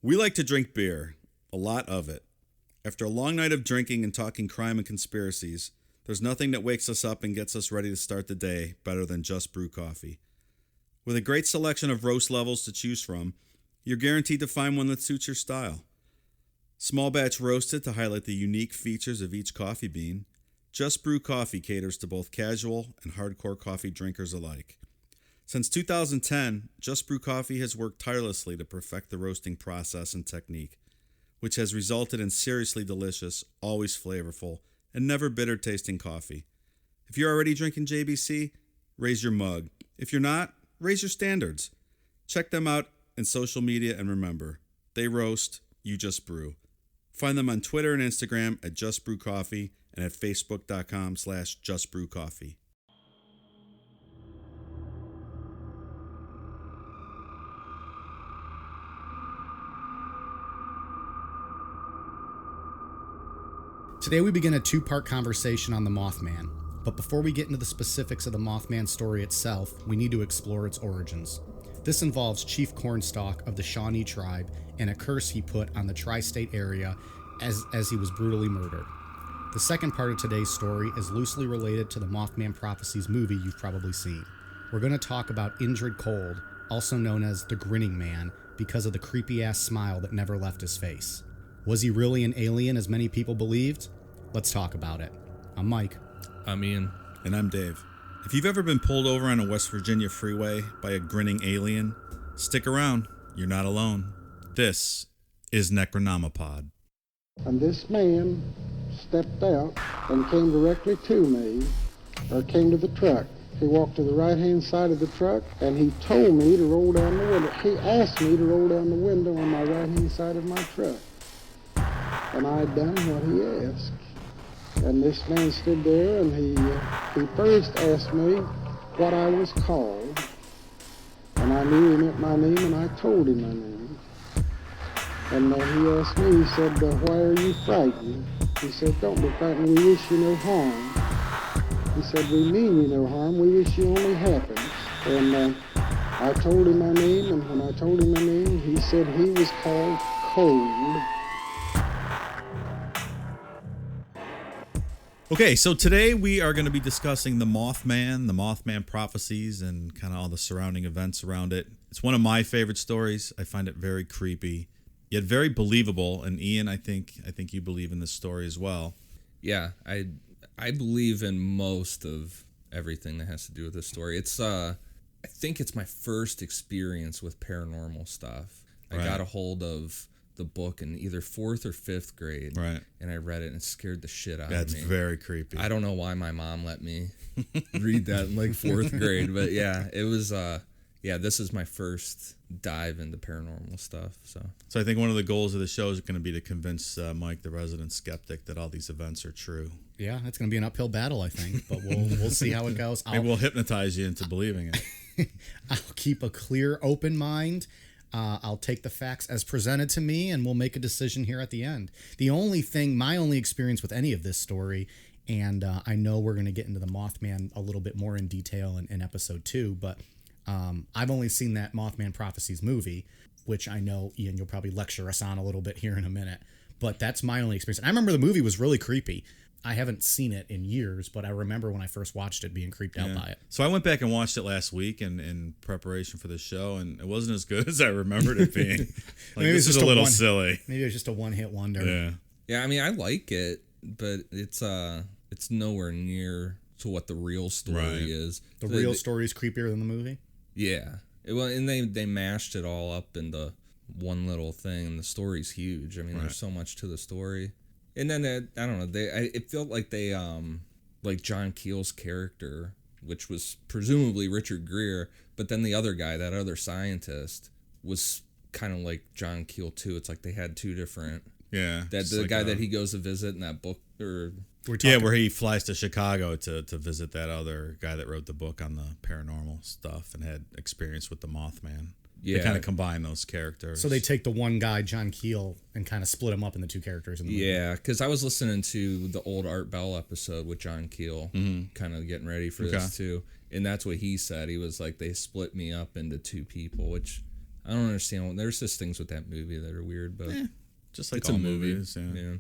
We like to drink beer, a lot of it. After a long night of drinking and talking crime and conspiracies, there's nothing that wakes us up and gets us ready to start the day better than Just Brew Coffee. With a great selection of roast levels to choose from, you're guaranteed to find one that suits your style. Small batch roasted to highlight the unique features of each coffee bean, Just Brew Coffee caters to both casual and hardcore coffee drinkers alike. Since 2010, Just Brew Coffee has worked tirelessly to perfect the roasting process and technique, which has resulted in seriously delicious, always flavorful, and never bitter tasting coffee. If you're already drinking JBC, raise your mug. If you're not, raise your standards. Check them out in social media and remember, they roast, you just brew. Find them on Twitter and Instagram at Just Brew Coffee and at facebook.com/justbrewcoffee. Today we begin a two-part conversation on the Mothman, but before we get into the specifics of the Mothman story itself, we need to explore its origins. This involves Chief Cornstalk of the Shawnee tribe and a curse he put on the tri-state area as he was brutally murdered. The second part of today's story is loosely related to the Mothman Prophecies movie you've probably seen. We're going to talk about Indrid Cold, also known as the Grinning Man, because of the creepy-ass smile that never left his face. Was he really an alien as many people believed? Let's talk about it. I'm Mike. I'm Ian. And I'm Dave. If you've ever been pulled over on a West Virginia freeway by a grinning alien, stick around. You're not alone. This is Necronomipod. And this man stepped out and came directly to me, or came to the truck. He walked to the right-hand side of the truck, and he told me to roll down the window. He asked me to roll down the window on my right-hand side of my truck. And I done what he asked. And this man stood there, and he first asked me what I was called. And I knew he meant my name, and I told him my name. And he asked me, he said, why are you frightened? He said, don't be frightened, we wish you no harm. He said, we mean you no harm, we wish you only happiness. And I told him my name, and when I told him my name, he said he was called Cold. Okay, so today we are going to be discussing the Mothman prophecies, and kind of all the surrounding events around it. It's one of my favorite stories. I find it very creepy, yet very believable. And Ian, I think you believe in this story as well. Yeah, I believe in most of everything that has to do with this story. It's I think it's my first experience with paranormal stuff. I got a hold of the book in either 4th or 5th grade, right? And I read it and it scared the shit out of me. That's very creepy. I don't know why my mom let me read that in like 4th grade, but yeah, it was this is my first dive into paranormal stuff. So I think one of the goals of the show is going to be to convince Mike, the resident skeptic, that all these events are true. Yeah, it's going to be an uphill battle, I think, but we'll see how it goes. Maybe we'll hypnotize you into believing it. I'll keep a clear, open mind. I'll take the facts as presented to me, and we'll make a decision here at the end. My only experience with any of this story, and I know we're going to get into the Mothman a little bit more in detail in episode 2, but I've only seen that Mothman Prophecies movie, which I know, Ian, you'll probably lecture us on a little bit here in a minute, but that's my only experience. And I remember the movie was really creepy. I haven't seen it in years, but I remember when I first watched it being creeped out by it. So I went back and watched it last week in preparation for the show, and it wasn't as good as I remembered it being. Maybe this is a little silly. Maybe it was just a one-hit wonder. Yeah. I mean, I like it, but it's nowhere near to what the real story is. The real story is creepier than the movie. Yeah. And they mashed it all up into one little thing, and the story's huge. I mean, there's so much to the story. And then I don't know. It felt like they like John Keel's character, which was presumably Richard Gere, but then the other guy, that other scientist, was kind of like John Keel too. It's like they had two different. Yeah. The guy that he goes to visit in that book, or where he flies to Chicago to visit that other guy that wrote the book on the paranormal stuff and had experience with the Mothman. Yeah. They kind of combine those characters. So they take the one guy, John Keel, and kind of split him up into two characters in the movie. Yeah, because I was listening to the old Art Bell episode with John Keel, kind of getting ready for this too. And that's what he said. He was like, they split me up into two people, which I don't understand. There's just things with that movie that are weird, but just like it's all a movie. movies. Yeah.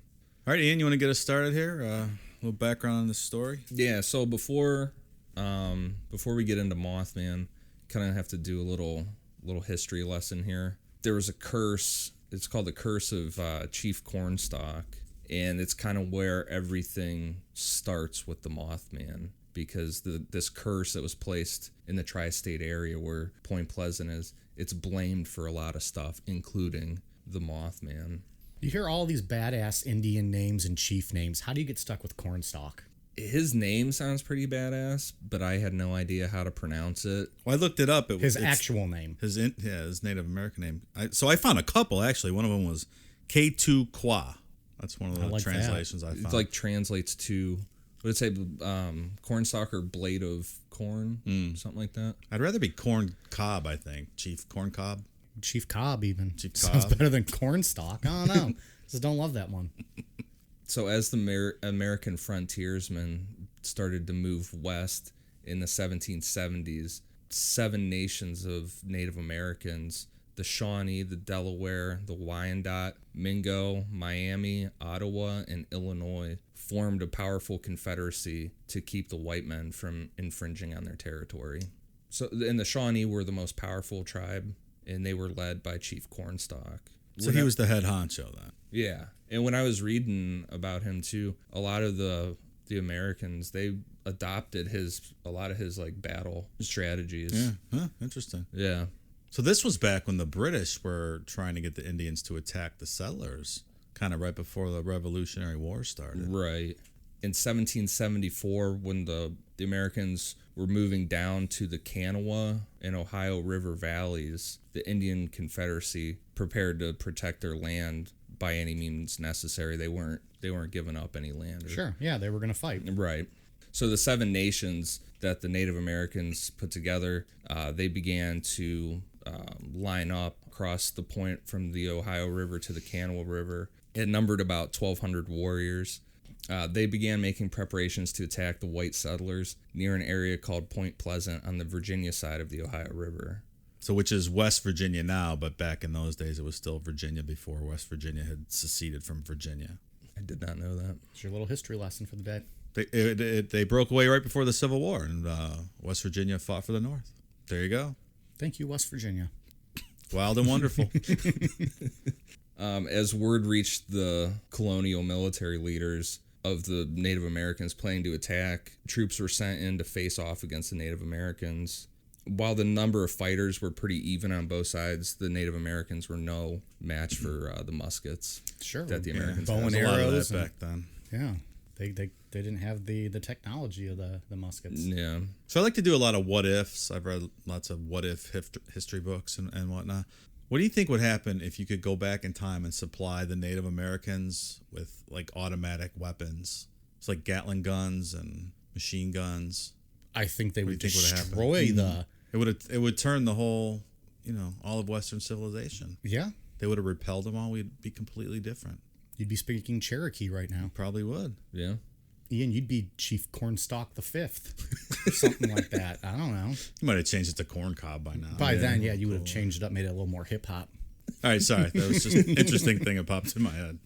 All right, Ian, you want to get us started here? A little background on the story. Yeah. So before we get into Mothman, kind of have to do a little history lesson here. There was a curse. It's called the Curse of Chief Cornstalk, and it's kind of where everything starts with the Mothman, because this curse that was placed in the tri-state area where Point Pleasant is, it's blamed for a lot of stuff, including the Mothman. You hear all these badass Indian names and chief names. How do you get stuck with Cornstalk? His name sounds pretty badass, but I had no idea how to pronounce it. Well, I looked it up. His actual name. His Native American name. So I found a couple, actually. One of them was K2 Kwa. That's one of the translations I found. It like translates to, what did it say, cornstalk or blade of corn? Something like that. I'd rather be Corn Cob, I think. Chief Corn Cob. Chief Cobb, even. Chief Sounds Cobb. better than Cornstalk. I don't know. Just don't love that one. So as the American frontiersmen started to move west in the 1770s, 7 nations of Native Americans, the Shawnee, the Delaware, the Wyandot, Mingo, Miami, Ottawa, and Illinois, formed a powerful confederacy to keep the white men from infringing on their territory. So, and the Shawnee were the most powerful tribe, and they were led by Chief Cornstalk. So he was the head honcho then. Yeah. And when I was reading about him too, a lot of the Americans, they adopted a lot of his like battle strategies. Yeah. Huh, interesting. Yeah. So this was back when the British were trying to get the Indians to attack the settlers, kind of right before the Revolutionary War started. Right. In 1774, when the Americans were moving down to the Kanawha and Ohio River valleys, the Indian Confederacy prepared to protect their land by any means necessary. They weren't giving up any land. Sure. Yeah, they were going to fight. Right. So the 7 nations that the Native Americans put together, they began to line up across the point from the Ohio River to the Kanawha River. It numbered about 1,200 warriors. They began making preparations to attack the white settlers near an area called Point Pleasant on the Virginia side of the Ohio River. So which is West Virginia now, but back in those days it was still Virginia before West Virginia had seceded from Virginia. I did not know that. It's your little history lesson for the day. They broke away right before the Civil War, and West Virginia fought for the North. There you go. Thank you, West Virginia. Wild and wonderful. As word reached the colonial military leaders of the Native Americans planning to attack, troops were sent in to face off against the Native Americans. While the number of fighters were pretty even on both sides, the Native Americans were no match for the muskets that the Americans bow had. and There was a lot of arrows that back then. Yeah, they didn't have the technology of the muskets. Yeah. So I like to do a lot of what ifs. I've read lots of what if history books and whatnot. What do you think would happen if you could go back in time and supply the Native Americans with like automatic weapons? It's like Gatling guns and machine guns. I think they would do you think would destroy the. It would turn the whole, all of Western civilization. Yeah, They would have repelled them all. We'd be completely different. you'd be speaking Cherokee right now. Probably would. Yeah. Ian, you'd be Chief Cornstalk the Fifth, or something like that. I don't know. You might have changed it to corn cob by now. By then, yeah, you would have changed it up, made it a little more hip hop. All right, sorry. That was just an interesting thing that popped in my head.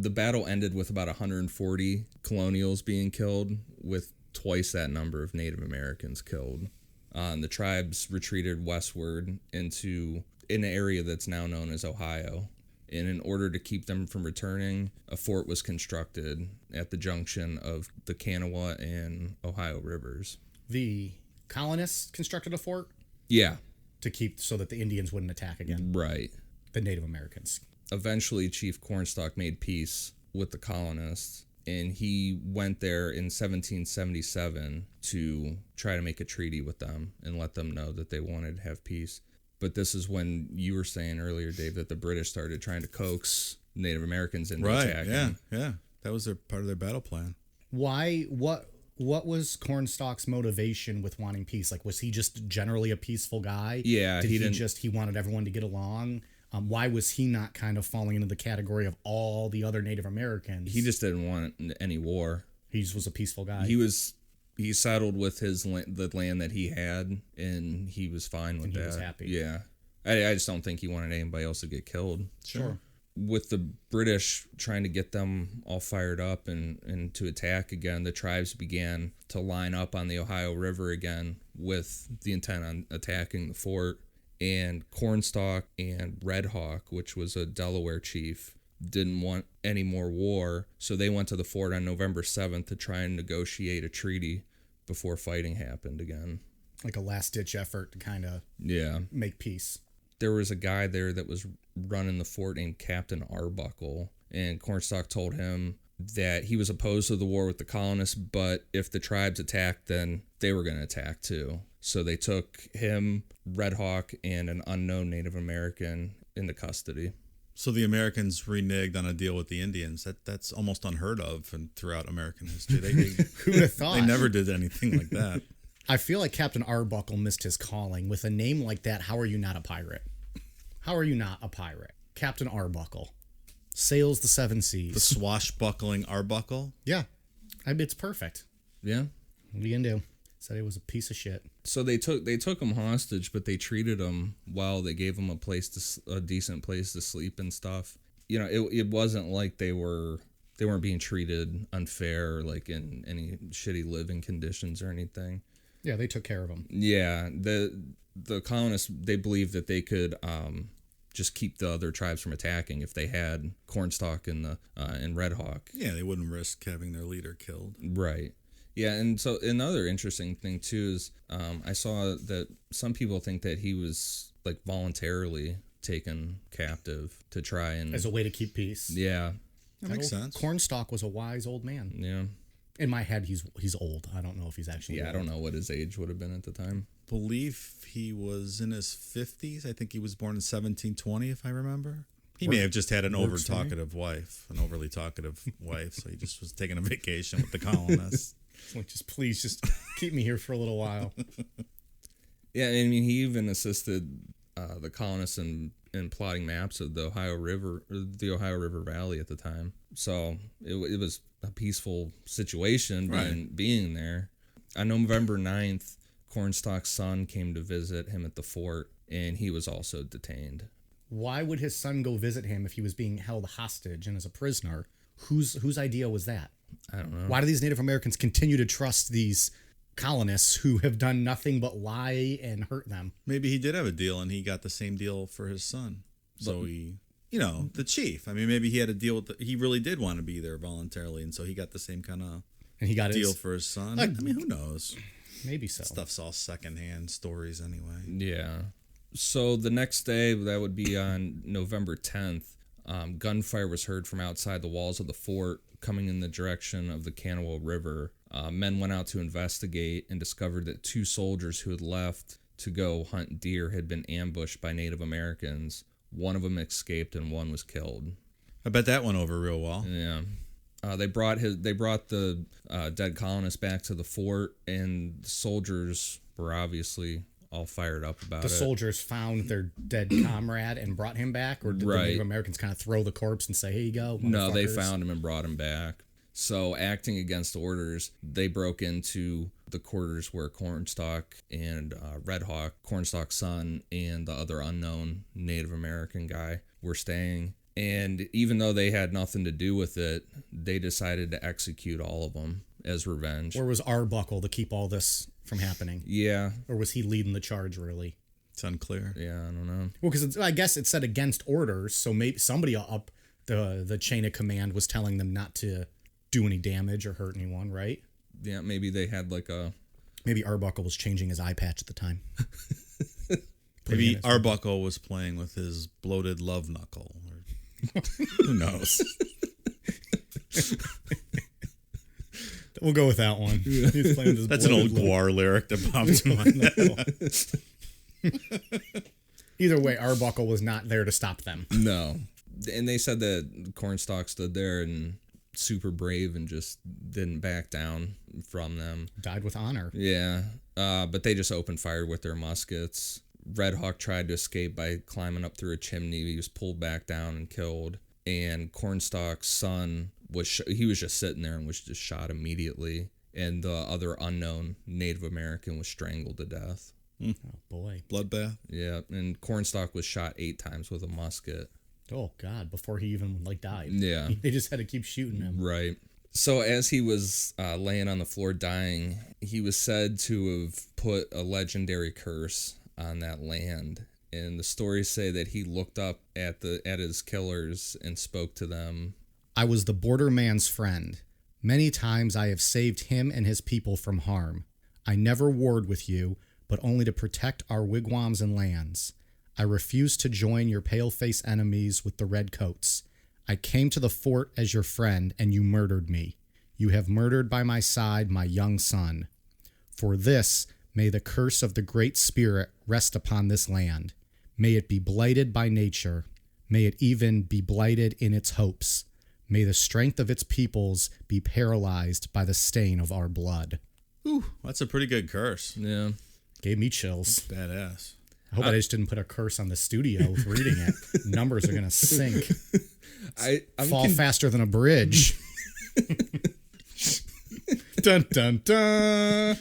The battle ended with about 140 colonials being killed, with twice that number of Native Americans killed. The tribes retreated westward into an area that's now known as Ohio. And in order to keep them from returning, a fort was constructed at the junction of the Kanawha and Ohio rivers. The colonists constructed a fort Yeah, to keep so that the Indians wouldn't attack again. right. The Native Americans. Eventually, Chief Cornstalk made peace with the colonists, and he went there in 1777 to try to make a treaty with them and let them know that they wanted to have peace. But this is when you were saying earlier, Dave, that the British started trying to coax Native Americans into attacking. Yeah. That was part of their battle plan. Why? What was Cornstalk's motivation with wanting peace? Like, was he just generally a peaceful guy? Yeah, Did he he didn't- he wanted everyone to get along? Why was he not kind of falling into the category of all the other Native Americans? He just didn't want any war. He just was a peaceful guy. He settled with the land that he had, and he was fine with And that. he was happy. Yeah. I just don't think he wanted anybody else to get killed. Sure. With the British trying to get them all fired up and to attack again, the tribes began to line up on the Ohio River again with the intent on attacking the fort. And Cornstalk and Red Hawk, which was a Delaware chief, didn't want any more war, so they went to the fort on November 7th to try and negotiate a treaty before fighting happened again. Like a last-ditch effort to kind of make peace. There was a guy there that was running the fort named Captain Arbuckle, and Cornstalk told him that he was opposed to the war with the colonists, but if the tribes attacked, then they were going to attack too. So they took him, Red Hawk, and an unknown Native American into custody. So the Americans reneged on a deal with the Indians. That's almost unheard of throughout American history. Who'd have thought? They never did anything like that. I feel like Captain Arbuckle missed his calling. With a name like that, how are you not a pirate? How are you not a pirate? Captain Arbuckle. Sails the seven seas. The swashbuckling Arbuckle? Yeah. It's perfect. Yeah. What are you going to do? Said it was a piece of shit. So they took him hostage, but they treated him well. They gave him a decent place to sleep and stuff. You know, it wasn't like they weren't being treated unfair, or like in any shitty living conditions or anything. Yeah, they took care of him. Yeah, the colonists, they believed that they could just keep the other tribes from attacking if they had Cornstalk and Red Hawk. Yeah, they wouldn't risk having their leader killed. Right. Yeah, and so another interesting thing too is I saw that some people think that he was like voluntarily taken captive to try and as a way to keep peace. Yeah, that makes sense. Cornstalk was a wise old man. Yeah. In my head, he's old. I don't know if he's actually old. I don't know what his age would have been at the time. Believe he was in his 50s. I think he was born in 1720, if I remember. He may have just had an overly talkative wife, so he just was taking a vacation with the colonists. Like, please keep me here for a little while. Yeah, I mean, he even assisted the colonists in plotting maps of the Ohio River Valley at the time. So it was a peaceful situation being there. On November 9th, Cornstalk's son came to visit him at the fort, and he was also detained. Why would his son go visit him if he was being held hostage and as a prisoner? Whose idea was that? I don't know. Why do these Native Americans continue to trust these colonists who have done nothing but lie and hurt them? Maybe he did have a deal and he got the same deal for his son. So the chief. I mean, maybe he had a deal he really did want to be there voluntarily, and so he got the same kind of deal for his son. I mean, who knows? Maybe so. Stuff's all secondhand stories anyway. Yeah. So the next day, that would be on November 10th, gunfire was heard from outside the walls of the fort coming in the direction of the Kanawha River. Men went out to investigate and discovered that 2 soldiers who had left to go hunt deer had been ambushed by Native Americans. One of them escaped and one was killed. I bet that went over real well. Yeah. They brought the dead colonists back to the fort, and the soldiers were obviously all fired up about it. The soldiers found their dead comrade and brought him back, or did the Native Americans kind of throw the corpse and say, "Here you go"? No, they found him and brought him back. So, acting against orders, they broke into the quarters where Cornstalk and Red Hawk, Cornstalk's son, and the other unknown Native American guy were staying. And even though they had nothing to do with it, they decided to execute all of them as revenge. Or was Arbuckle to keep all this from happening? Yeah. Or was he leading the charge, really? It's unclear. Yeah, I don't know. Well, because I guess it said against orders, so maybe somebody up the chain of command was telling them not to do any damage or hurt anyone, right? Yeah, maybe they had like a... Maybe Arbuckle was changing his eye patch at the time. Maybe Arbuckle was playing with his bloated love knuckle. Who knows? We'll go with that one. That's an old Guar lyric that popped in my head. Either way, Arbuckle was not there to stop them. No. And they said that Cornstalk stood there and super brave and just didn't back down from them. Died with honor. Yeah. But they just opened fire with their muskets. Red Hawk tried to escape by climbing up through a chimney. He was pulled back down and killed. And Cornstalk's son he was just sitting there and was just shot immediately. And the other unknown Native American was strangled to death. Oh, boy. Bloodbath. Yeah, and Cornstalk was shot 8 times with a musket. Oh, God, before he even, died. Yeah. They just had to keep shooting him. Right. So as he was laying on the floor dying, he was said to have put a legendary curse on that land. And the stories say that he looked up at his killers and spoke to them. I was the borderman's friend. Many times I have saved him and his people from harm. I never warred with you, but only to protect our wigwams and lands. I refused to join your pale-face enemies with the red coats. I came to the fort as your friend, and you murdered me. You have murdered by my side my young son. For this, may the curse of the Great Spirit rest upon this land. May it be blighted by nature. May it even be blighted in its hopes. May the strength of its peoples be paralyzed by the stain of our blood. Ooh, that's a pretty good curse. Yeah. Gave me chills. Badass. I hope I just didn't put a curse on the studio with reading it. Numbers are going to sink. I'm Fall faster than a bridge. Dun, dun, dun.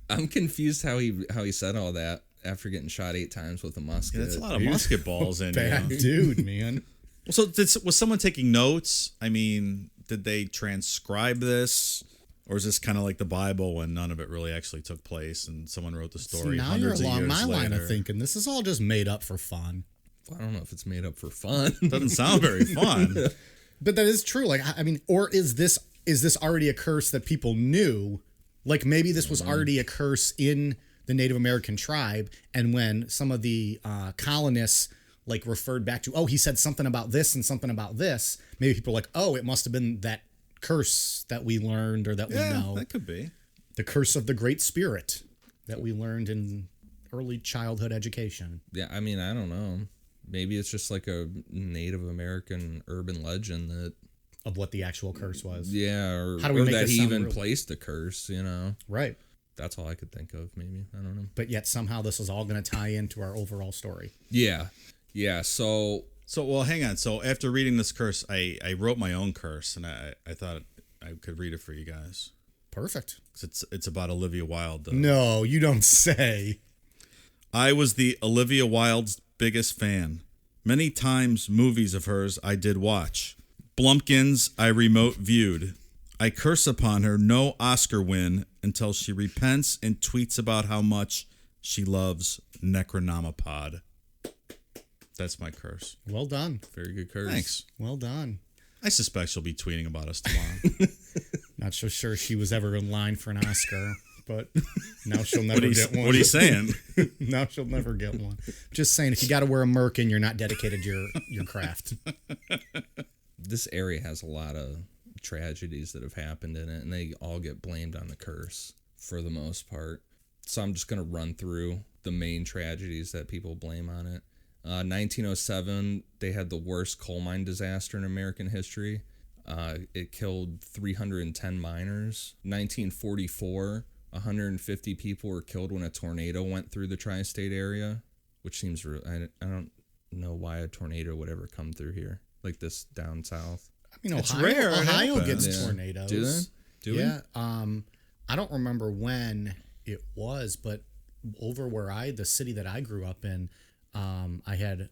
I'm confused how he said all that after getting shot 8 times with a musket. Yeah, that's a lot of musket balls in Bad you. dude, man. So was someone taking notes? I mean, did they transcribe this? Or is this kind of like the Bible when none of it really actually took place and someone wrote the story See, now you're hundreds of along years my later? line of thinking. This is all just made up for fun. I don't know if it's made up for fun. Doesn't sound very fun. But that is true. Like, I mean, or is this already a curse that people knew? Like, maybe this was already a curse in the Native American tribe, and when some of the colonists referred back to, oh, he said something about this and something about this, maybe people are like, oh, it must have been that curse that we learned or that we know. That could be. The curse of the Great Spirit that we learned in early childhood education. Yeah, I mean, I don't know. Maybe it's just like a Native American urban legend that... Of what the actual curse was. Yeah, or, How do we or make that this he sound even real? placed a curse, you know? Right. That's all I could think of, maybe. I don't know. But yet somehow this is all going to tie into our overall story. Yeah. Yeah, so... Well, hang on. So after reading this curse, I wrote my own curse, and I thought I could read it for you guys. Perfect. 'Cause it's about Olivia Wilde. No, you don't say. I was the Olivia Wilde's biggest fan. Many times movies of hers I did watch. Blumpkins I remote viewed. I curse upon her no Oscar win until she repents and tweets about how much she loves Necronomipod. That's my curse. Well done. Very good curse. Thanks. Well done. I suspect she'll be tweeting about us tomorrow. Not so sure she was ever in line for an Oscar, but now she'll never get one. What are you saying? Now she'll never get one. Just saying, if you got to wear a merkin, you're not dedicated to your craft. This area has a lot of tragedies that have happened in it, and they all get blamed on the curse for the most part. So I'm just going to run through the main tragedies that people blame on it. 1907, they had the worst coal mine disaster in American history. It killed 310 miners. 1944, 150 people were killed when a tornado went through the tri-state area, which seems I don't know why a tornado would ever come through here, like this down south. I mean, It's Ohio, rare. It Ohio happens. gets Yeah. tornadoes. Do they? Do yeah. I don't remember when it was, but over where the city that I grew up in, I had,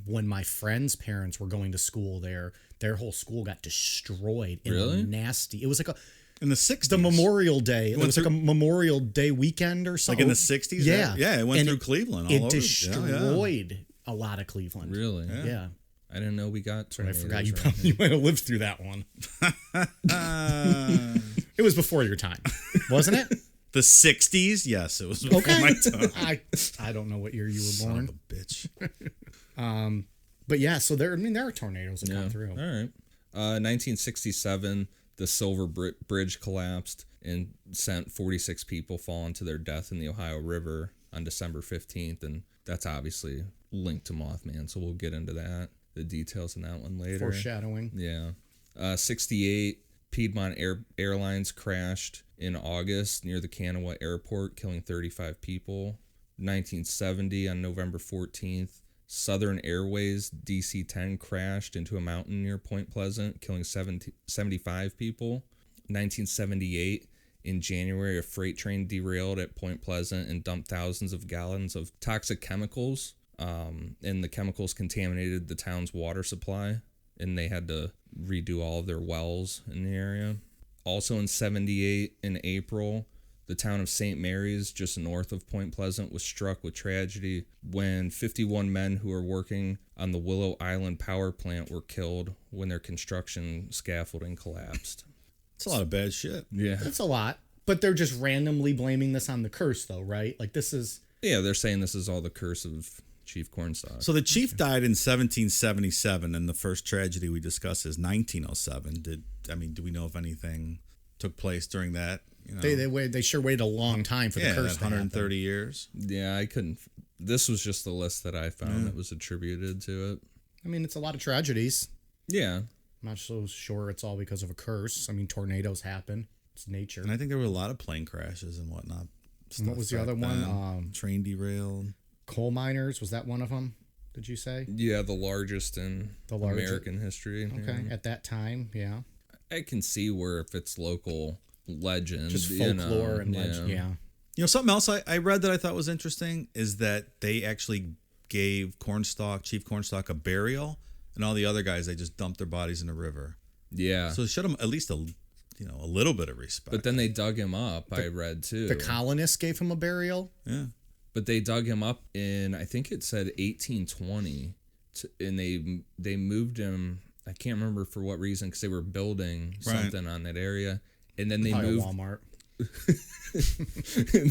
when my friends' parents were going to school there, their whole school got destroyed. In Really? a nasty. It was like In the 60s. the Memorial Day. It went was like a Memorial Day weekend or something. Like in the 60s? Yeah. Yeah, it went And through Cleveland all It over. destroyed a lot of Cleveland. Really? Yeah. I didn't know we got I tornadoes. forgot you around probably here. might have lived through that one. It was before your time, wasn't it? The 60s? Yes, it was before my time. I don't know what year you were Son born. of a bitch. But yeah, so there are tornadoes that Yeah. come through. All right. 1967, the Silver Bridge collapsed and sent 46 people falling to their death in the Ohio River on December 15th, and that's obviously linked to Mothman, so we'll get into that, the details in that one later. Foreshadowing. Yeah. 68, Piedmont Airlines crashed in August near the Kanawha Airport, killing 35 people. 1970, on November 14th, Southern Airways DC-10 crashed into a mountain near Point Pleasant, killing 75 people. 1978, In January, a freight train derailed at Point Pleasant and dumped thousands of gallons of toxic chemicals. And the chemicals contaminated the town's water supply, and they had to redo all of their wells in the area. Also in 78, in April, the town of St. Mary's, just north of Point Pleasant, was struck with tragedy when 51 men who were working on the Willow Island power plant were killed when their construction scaffolding collapsed. It's a lot of bad shit. Yeah. That's a lot. But they're just randomly blaming this on the curse, though, right? Like, this is... Yeah, they're saying this is all the curse of Chief Cornstalk. So the chief died in 1777, and the first tragedy we discussed is 1907. Do we know if anything took place during that? You know? They sure waited a long time for the curse that 130 years. Yeah, I couldn't... This was just the list that I found that was attributed to it. I mean, it's a lot of tragedies. Yeah. I'm not so sure it's all because of a curse. I mean, tornadoes happen. It's nature. And I think there were a lot of plane crashes and whatnot. And what was the other one? Train derailed. Coal miners, was that one of them? Did you say? Yeah, the largest in American history. Okay, Yeah. at that time, yeah. I can see where if it's local legend, Just folklore and legend, yeah. You know, something else I read that I thought was interesting is that they actually gave Chief Cornstalk, a burial, and all the other guys, they just dumped their bodies in the river. Yeah. So it showed them at least a little bit of respect. But then they dug him up, I read too. The colonists gave him a burial? Yeah. But they dug him up in, I think it said 1820, and they moved him, I can't remember for what reason, because they were building something on that area. And then they moved... Walmart. and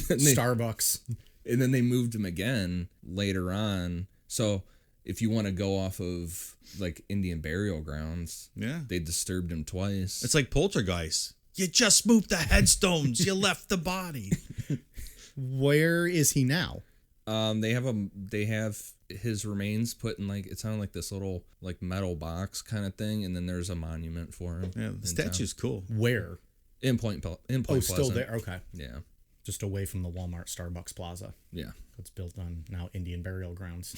then Starbucks. And then they moved him again later on. So if you want to go off of like Indian burial grounds, they disturbed him twice. It's like Poltergeist. You just moved the headstones. You left the body. Where is he now? They have his remains put in like, it sounded like this little like metal box kind of thing, and then there's a monument for him. Yeah, the statue's cool. Where? In Point Pleasant. Still there. Okay. Yeah. Just away from the Walmart Starbucks Plaza. Yeah. It's built on now Indian burial grounds.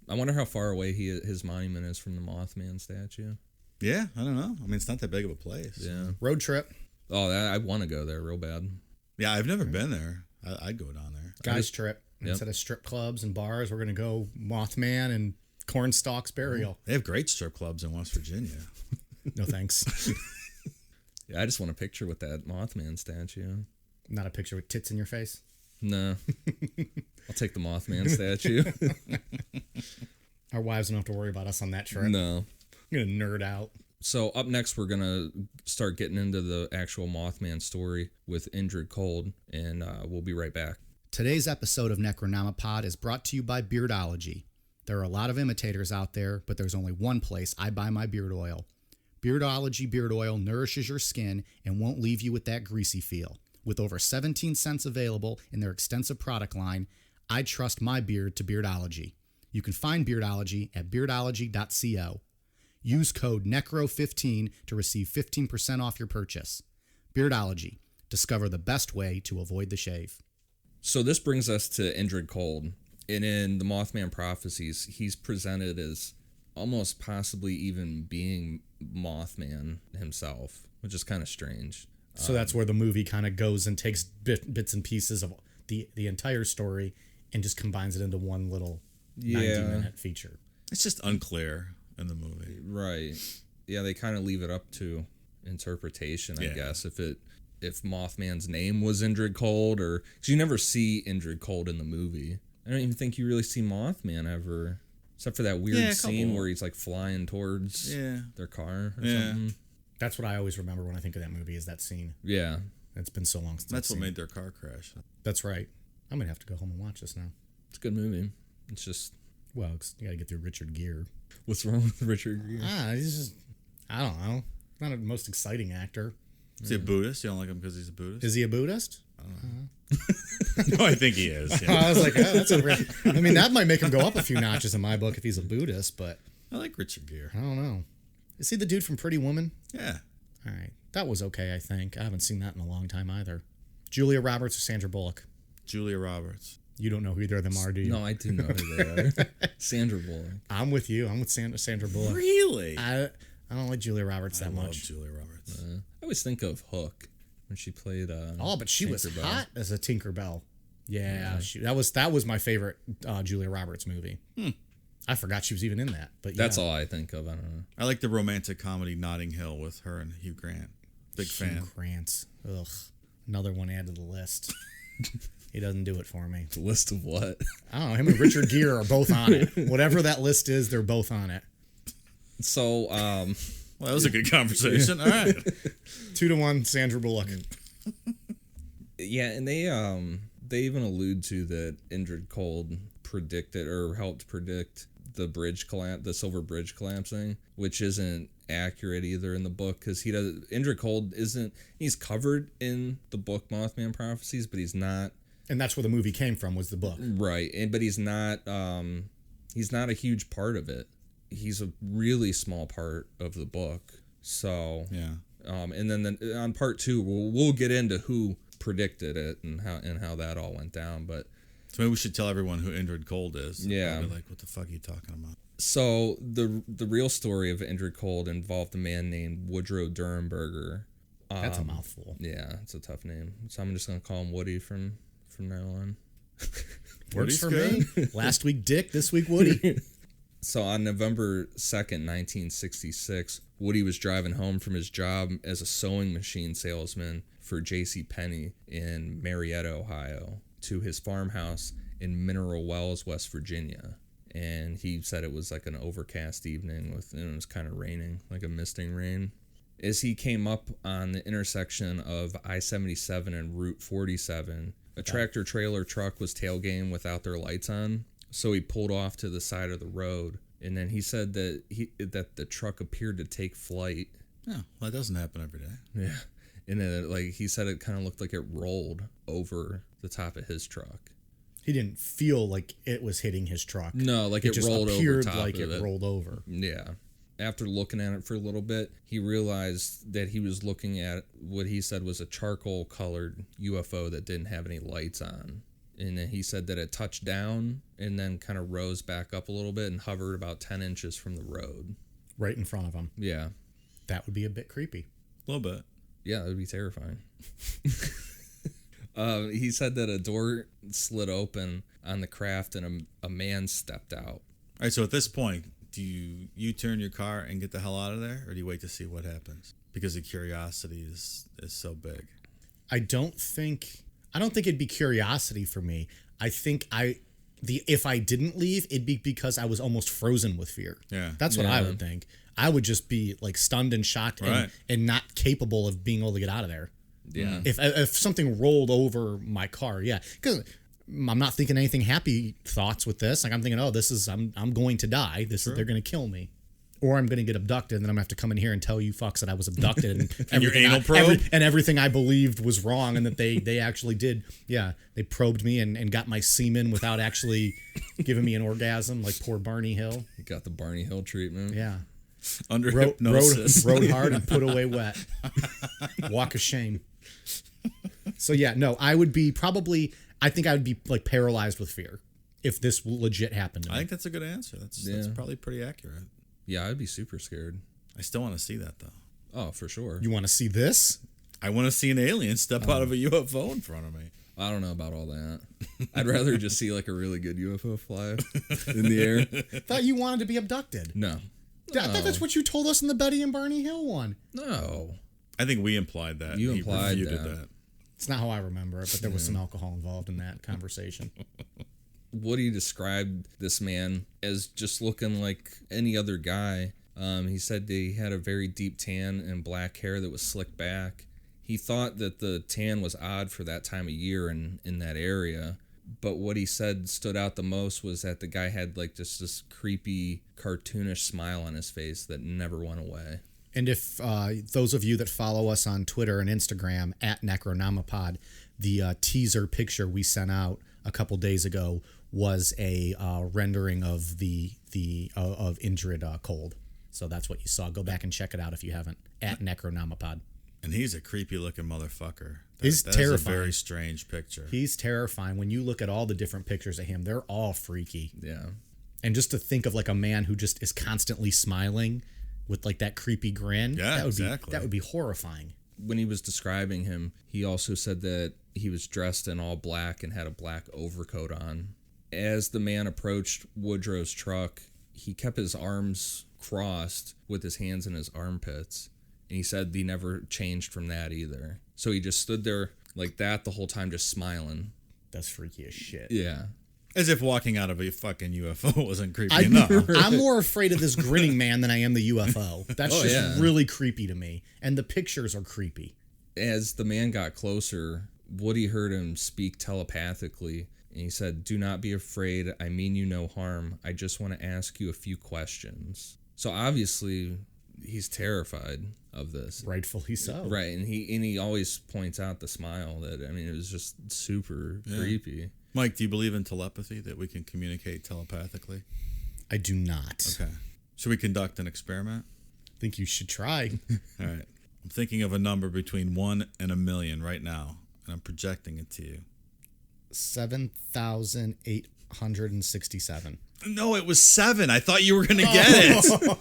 I wonder how far away his monument is from the Mothman statue. Yeah, I don't know. I mean, it's not that big of a place. Yeah. Road trip. Oh, I want to go there real bad. Yeah, I've never been there. I'd go down there. Guys trip. Yep. Instead of strip clubs and bars, we're going to go Mothman and Cornstalk's burial. They have great strip clubs in West Virginia. No thanks. Yeah, I just want a picture with that Mothman statue. Not a picture with tits in your face? No. I'll take the Mothman statue. Our wives don't have to worry about us on that trip. No. I'm going to nerd out. So up next, we're going to start getting into the actual Mothman story with Indrid Cold, and we'll be right back. Today's episode of Necronomipod is brought to you by Beardology. There are a lot of imitators out there, but there's only one place I buy my beard oil. Beardology beard oil nourishes your skin and won't leave you with that greasy feel. With over 17 cents available in their extensive product line, I trust my beard to Beardology. You can find Beardology at beardology.co. Use code NECRO15 to receive 15% off your purchase. Beardology. Discover the best way to avoid the shave. So this brings us to Indrid Cold. And in the Mothman prophecies, he's presented as almost possibly even being Mothman himself, which is kind of strange. So that's where the movie kind of goes and takes bits and pieces of the entire story and just combines it into one little 90-minute feature. It's just unclear in the movie. Right. Yeah, they kind of leave it up to interpretation, I guess. If Mothman's name was Indrid Cold, or... Because you never see Indrid Cold in the movie. I don't even think you really see Mothman ever, except for that weird scene where he's like flying towards their car or something. That's what I always remember when I think of that movie, is that scene. Yeah. It's been so long since That's what made their car crash. That's right. I'm going to have to go home and watch this now. It's a good movie. It's just... Well, you got to get through Richard Gere. What's wrong with Richard Gere? He's just... I don't know. Not the most exciting actor. Is he a Buddhist? You don't like him because he's a Buddhist? Is he a Buddhist? No, I think he is. Yeah. I was like, that's I mean, that might make him go up a few notches in my book if he's a Buddhist, but... I like Richard Gere. I don't know. Is he the dude from Pretty Woman? Yeah. All right. That was okay, I think. I haven't seen that in a long time either. Julia Roberts or Sandra Bullock? Julia Roberts. You don't know who either of them are, do you? No, I do know who they are. Sandra Bullock. I'm with you. I'm with Sandra Bullock. Really? I don't like Julia Roberts that much. I love Julia Roberts. I always think of Hook. when she played. But she was Tinkerbell. hot as a Tinkerbell. Yeah. That was my favorite Julia Roberts movie. I forgot she was even in that. But yeah. That's all I think of. I don't know. I like the romantic comedy Notting Hill with her and Hugh Grant. Big fan. Hugh Grant. Ugh. Another one added to the list. He doesn't do it for me. The list of what? I don't know. Him and Richard Gere are both on it. Whatever that list is, they're both on it. So, well, that was a good conversation. All right. 2-1, Sandra Bullock. Yeah, and they even allude to that Indrid Cold predicted or helped predict the Silver Bridge collapsing, which isn't accurate either in the book, because Indrid Cold he's covered in the book Mothman Prophecies, but he's not. And that's where the movie came from, was the book. Right, but he's not a huge part of it. He's a really small part of the book. So yeah. And then on part 2, we'll get into who predicted it and how that all went down. But so maybe we should tell everyone who Indrid Cold is. Yeah. They'll be like, what the fuck are you talking about? So the real story of Indrid Cold involved a man named Woodrow Durenberger. That's a mouthful. Yeah, it's a tough name. So I'm just gonna call him Woody from now on. Works for me. Last week Dick, this week Woody. So on November 2nd, 1966, Woody was driving home from his job as a sewing machine salesman for J.C. Penney in Marietta, Ohio, to his farmhouse in Mineral Wells, West Virginia. And he said it was like an overcast evening it was kind of raining, like a misting rain. As he came up on the intersection of I-77 and Route 47, a tractor-trailer truck was tailgating without their lights on. So he pulled off to the side of the road, and then he said that the truck appeared to take flight. Oh, well, that doesn't happen every day. Yeah, and then he said it kind of looked like it rolled over the top of his truck. He didn't feel like it was hitting his truck. No, like it just rolled appeared over top like of it rolled over. Yeah. After looking at it for a little bit, he realized that he was looking at what he said was a charcoal-colored UFO that didn't have any lights on. And then he said that it touched down and then kind of rose back up a little bit and hovered about 10 inches from the road. Right in front of him. Yeah. That would be a bit creepy. A little bit. Yeah, that would be terrifying. He said that a door slid open on the craft and a man stepped out. All right, so at this point, do you turn your car and get the hell out of there, or do you wait to see what happens? Because the curiosity is so big. I don't think it'd be curiosity for me. I think if I didn't leave, it'd be because I was almost frozen with fear. Yeah. That's what I would think. I would just be like stunned and shocked and not capable of being able to get out of there. Yeah. If something rolled over my car, yeah. Because I'm not thinking anything happy thoughts with this. Like I'm thinking, I'm going to die. They're going to kill me. Or I'm going to get abducted, and then I'm going to have to come in here and tell you fucks that I was abducted and your anal probe? everything I believed was wrong, and that they actually did. Yeah, they probed me and got my semen without actually giving me an orgasm, like poor Barney Hill. You got the Barney Hill treatment. Yeah, Under hypnosis. Rode hard and put away wet. Walk of shame. So yeah, no, I think I would be like paralyzed with fear if this legit happened to me. I think that's a good answer. That's probably pretty accurate. Yeah, I'd be super scared. I still want to see that, though. Oh, for sure. You want to see this? I want to see an alien step out of a UFO in front of me. I don't know about all that. I'd rather just see like a really good UFO fly in the air. Thought you wanted to be abducted. No. I thought that's what you told us in the Betty and Barney Hill one. No. I think we implied that. You implied that. It's not how I remember it, but there was some alcohol involved in that conversation. Woody described this man as just looking like any other guy. He said he had a very deep tan and black hair that was slicked back. He thought that the tan was odd for that time of year in that area. But what he said stood out the most was that the guy had like just this creepy, cartoonish smile on his face that never went away. And if those of you that follow us on Twitter and Instagram at Necronomipod, the teaser picture we sent out a couple days ago was a rendering of of Indrid Cold. So that's what you saw. Go back and check it out if you haven't. At Necronomipod. And he's a creepy looking motherfucker. He's that terrifying. Is a very strange picture. He's terrifying. When you look at all the different pictures of him, they're all freaky. Yeah. And just to think of like a man who just is constantly smiling with like that creepy grin. Yeah, that would exactly. That would be horrifying. when he was describing him, he also said that he was dressed in all black and had a black overcoat on. As the man approached Woodrow's truck, he kept his arms crossed with his hands in his armpits. And he said he never changed from that either. So he just stood there like that the whole time, just smiling. That's freaky as shit. Yeah. As if walking out of a fucking UFO wasn't creepy enough. I'm more afraid of this grinning man than I am the UFO. That's just really creepy to me. And the pictures are creepy. As the man got closer, Woody heard him speak telepathically. And he said, "Do not be afraid. I mean you no harm. I just want to ask you a few questions." So obviously, he's terrified of this. Rightfully so. Right. And he always points out the smile that, I mean, it was just super creepy. Mike, do you believe in telepathy, that we can communicate telepathically? I do not. Okay. Should we conduct an experiment? I think you should try. All right. I'm thinking of a number between 1 and 1,000,000 right now, and I'm projecting it to you. 7,867. No, it was 7. I thought you were going to get it.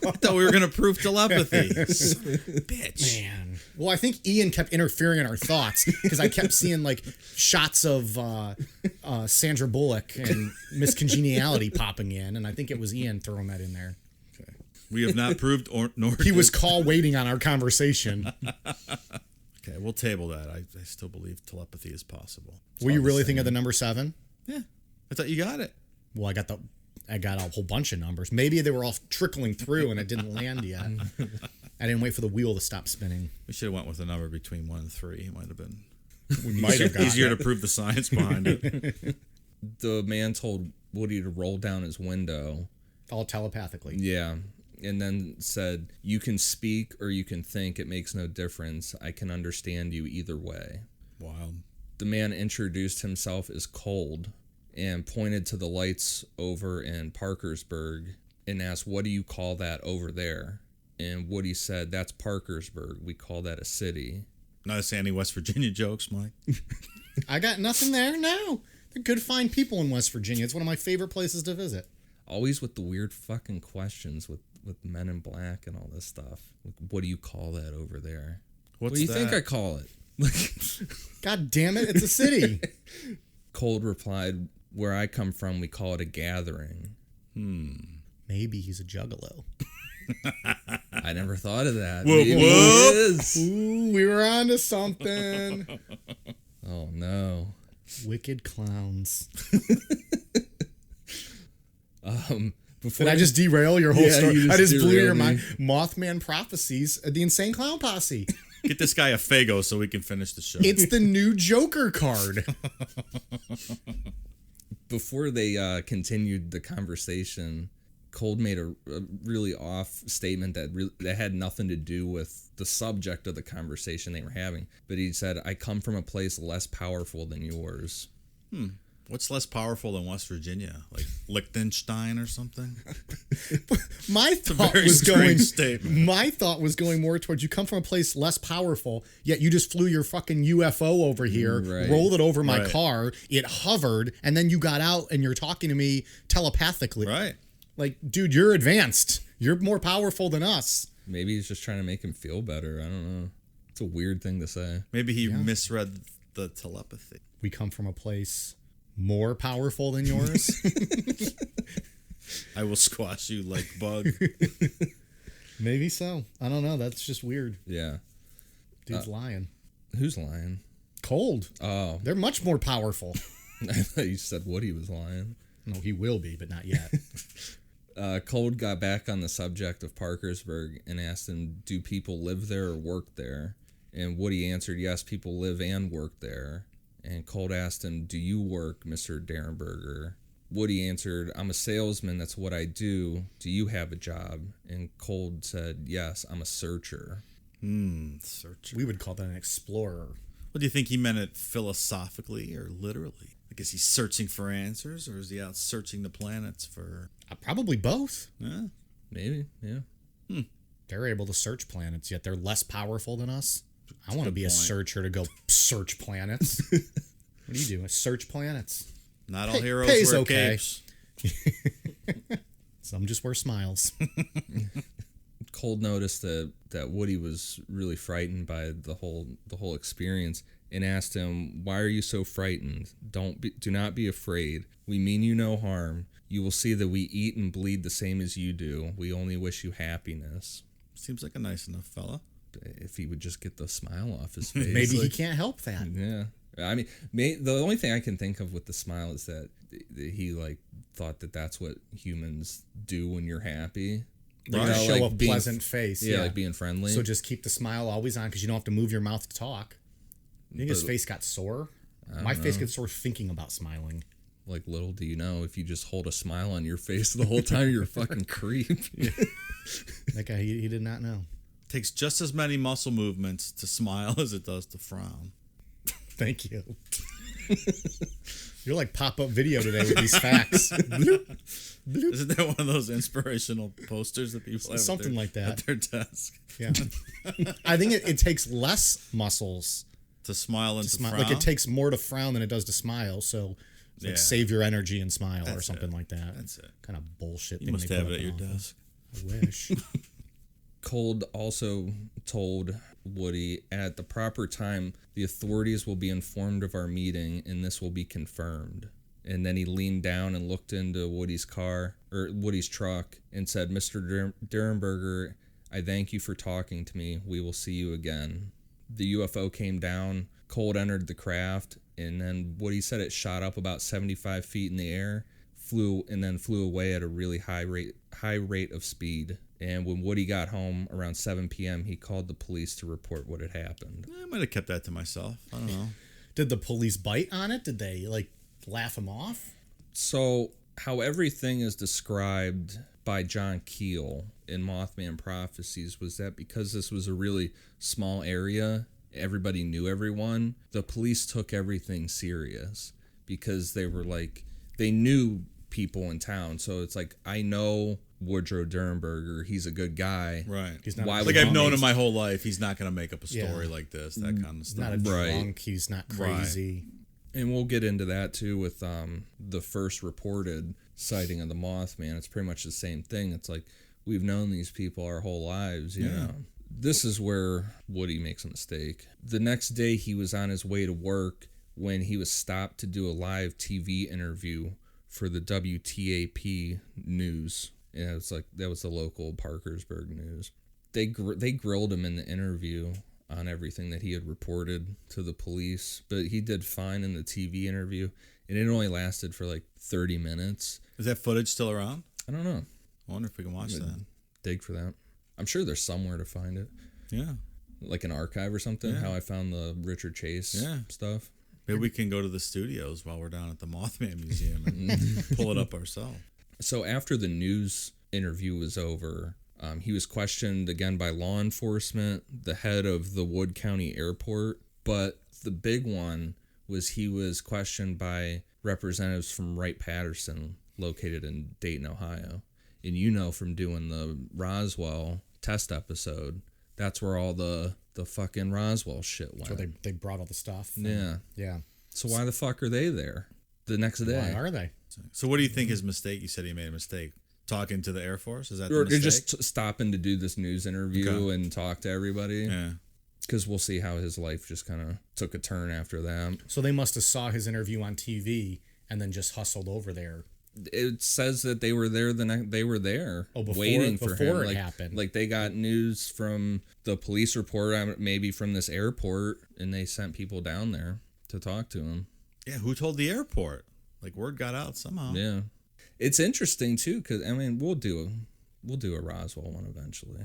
I thought we were going to prove telepathy. Bitch. Man. Well, I think Ian kept interfering in our thoughts because I kept seeing like shots of Sandra Bullock and Miss Congeniality popping in, and I think it was Ian throwing that in there. Okay. We have not proved nor he was call waiting on our conversation. Okay, we'll table that. I still believe telepathy is possible. Were you really thinking of the number 7? Yeah. I thought you got it. Well, I got a whole bunch of numbers. Maybe they were all trickling through and it didn't land yet. I didn't wait for the wheel to stop spinning. We should have went with a number between 1 and 3. It might have been Easier to prove the science behind it. The man told Woody to roll down his window. All telepathically. Yeah. And then said, "You can speak or you can think. It makes no difference. I can understand you either way." Wild. The man introduced himself as Cold and pointed to the lights over in Parkersburg and asked, "What do you call that over there?" And Woody said, "That's Parkersburg. We call that a city." Not any West Virginia jokes, Mike. I got nothing there. No. They're good, fine people in West Virginia. It's one of my favorite places to visit. Always with the weird fucking questions with Men in Black and all this stuff. Like, what do you call that over there? What do you think I call it? God damn it, it's a city. Cold replied, "Where I come from, we call it a gathering." Maybe he's a juggalo. I never thought of that. Whoop, Maybe whoop. it is. Ooh, we were on to something. Oh, no. Wicked clowns. Before Did I just derail your whole story? you I just blew your derailed mind. me. Mothman prophecies, the Insane Clown Posse. Get this guy a Fago so we can finish the show. It's the new Joker card. Before they continued the conversation, Cold made a really off statement that had nothing to do with the subject of the conversation they were having. But he said, "I come from a place less powerful than yours." What's less powerful than West Virginia? Like Liechtenstein or something? My thought very was strange going. statement. My thought was going more towards you come from a place less powerful, yet you just flew your fucking UFO over here, Right. rolled it over my Right. car, it hovered, and then you got out and you're talking to me telepathically. Right. Like, dude, you're advanced. You're more powerful than us. Maybe he's just trying to make him feel better. I don't know. It's a weird thing to say. Maybe he misread the telepathy. We come from a place more powerful than yours. I will squash you like bug. Maybe so. I don't know. That's just weird. Yeah. Dude's lying. Who's lying? Cold. Oh, They're much more powerful. I thought you said Woody was lying. No, he will be, but not yet. Cold got back on the subject of Parkersburg and asked him, "Do people live there or work there?" And Woody answered, "Yes, people live and work there." And Cold asked him, "Do you work, Mr. Derenberger?" Woody answered, "I'm a salesman. That's what I do. Do you have a job?" And Cold said, "Yes, I'm a searcher." Searcher. We would call that an explorer. What do you think he meant it philosophically or literally? Like, is he searching for answers, or is he out searching the planets for... Probably both. Yeah. Maybe, yeah. They're able to search planets, yet they're less powerful than us. I want to be a point. searcher to go search planets. What do you do? Search planets. Not all heroes pays wear okay. capes. Some just wear smiles. Cold noticed that Woody was really frightened by the whole experience and asked him, "Why are you so frightened? Do not be afraid. We mean you no harm. You will see that we eat and bleed the same as you do. We only wish you happiness." Seems like a nice enough fella. If he would just get the smile off his face. Maybe he can't help that. Yeah. I mean, the only thing I can think of with the smile is that he like thought that that's what humans do when you're happy. Right. You know, Show like a being, pleasant face. Yeah, like being friendly. So just keep the smile always on because you don't have to move your mouth to talk. You think his face got sore? My face gets sore thinking about smiling. Like, little do you know, if you just hold a smile on your face the whole time, you're a fucking creep. That guy, he did not know. Takes just as many muscle movements to smile as it does to frown. Thank you. You're like pop-up video today with these facts. Isn't that one of those inspirational posters that people have Something like that. at their desk? Yeah. I think it takes less muscles To smile and to smile. frown? Like it takes more to frown than it does to smile. So it's like save your energy and smile or That's something it. like that. That's it. Kind of bullshit. You thing must they have put it at up your in office. desk. I wish. Cold also told Woody, "At the proper time, the authorities will be informed of our meeting, and this will be confirmed." And then he leaned down and looked into Woody's truck, and said, "Mr. Durenberger, I thank you for talking to me. We will see you again." The UFO came down. Cold entered the craft, and then Woody said it shot up about 75 feet in the air, flew away at a really high rate of speed. And when Woody got home around 7 p.m., he called the police to report what had happened. I might have kept that to myself. I don't know. Did the police bite on it? Did they like laugh him off? So, how everything is described by John Keel in Mothman Prophecies was that because this was a really small area, everybody knew everyone, the police took everything serious because they were like, they knew people in town. So it's like, I know Woodrow Durenberger, he's a good guy. Right. He's not Why Like would I've he known make- him my whole life. He's not going to make up a story Yeah. like this, that kind of He's stuff. not a drunk. He's not crazy. And we'll get into that too with the first reported sighting of the Mothman. It's pretty much the same thing. It's like, we've known these people our whole lives, you know. This is where Woody makes a mistake. The next day he was on his way to work when he was stopped to do a live TV interview for the WTAP news. And it's like, that was the local Parkersburg news. They grilled him in the interview on everything that he had reported to the police, but he did fine in the TV interview, and it only lasted for like 30 minutes. Is that footage still around? I don't know. I wonder if we can watch that. Dig for that. I'm sure there's somewhere to find it. Yeah. Like an archive or something, how I found the Richard Chase stuff. Maybe we can go to the studios while we're down at the Mothman Museum and pull it up ourselves. So after the news interview was over, he was questioned again by law enforcement, the head of the Wood County Airport, but the big one was he was questioned by representatives from Wright-Patterson, located in Dayton, Ohio. And you know from doing the Roswell test episode, that's where all the fucking Roswell shit went. So they brought all the stuff. Yeah. Yeah. So why the fuck are they there the next day? Why are they? So what do you think his mistake? You said he made a mistake. Talking to the Air Force? Is that the Or mistake? they're just stopping to do this news interview and talk to everybody. Yeah. Because we'll see how his life just kind of took a turn after that. So they must have saw his interview on TV and then just hustled over there. It says that they were there they were there waiting for before him. it happened. Like they got news from the police report, maybe from this airport, and they sent people down there to talk to him. Yeah, who told the airport? Like word got out somehow. Yeah. It's interesting too, because I mean we'll do a Roswell one eventually.